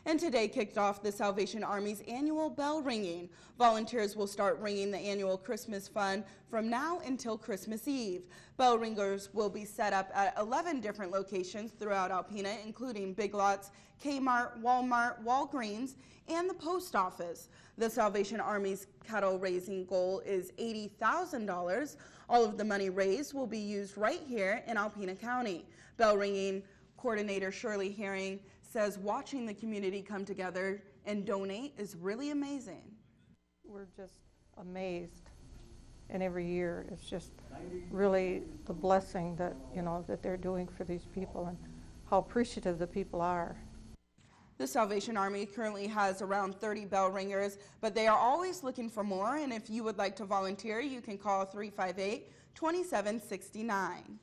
And today kicked off the Salvation Army's annual bell ringing. Volunteers will start ringing the annual Christmas fund from now until Christmas Eve. Bell ringers will be set up at 11 different locations throughout Alpena, including Big Lots, Kmart, Walmart, Walgreens, and the post office. The Salvation Army's cattle raising goal is $80,000. All of the money raised will be used right here in Alpena County. Bell ringing coordinator Shirley Herring says watching the community come together and donate is really amazing. We're just amazed, and every year it's just really the blessing that, that they're doing for these people and how appreciative the people are. The Salvation Army currently has around 30 bell ringers, but they are always looking for more, and if you would like to volunteer, you can call 358-2769.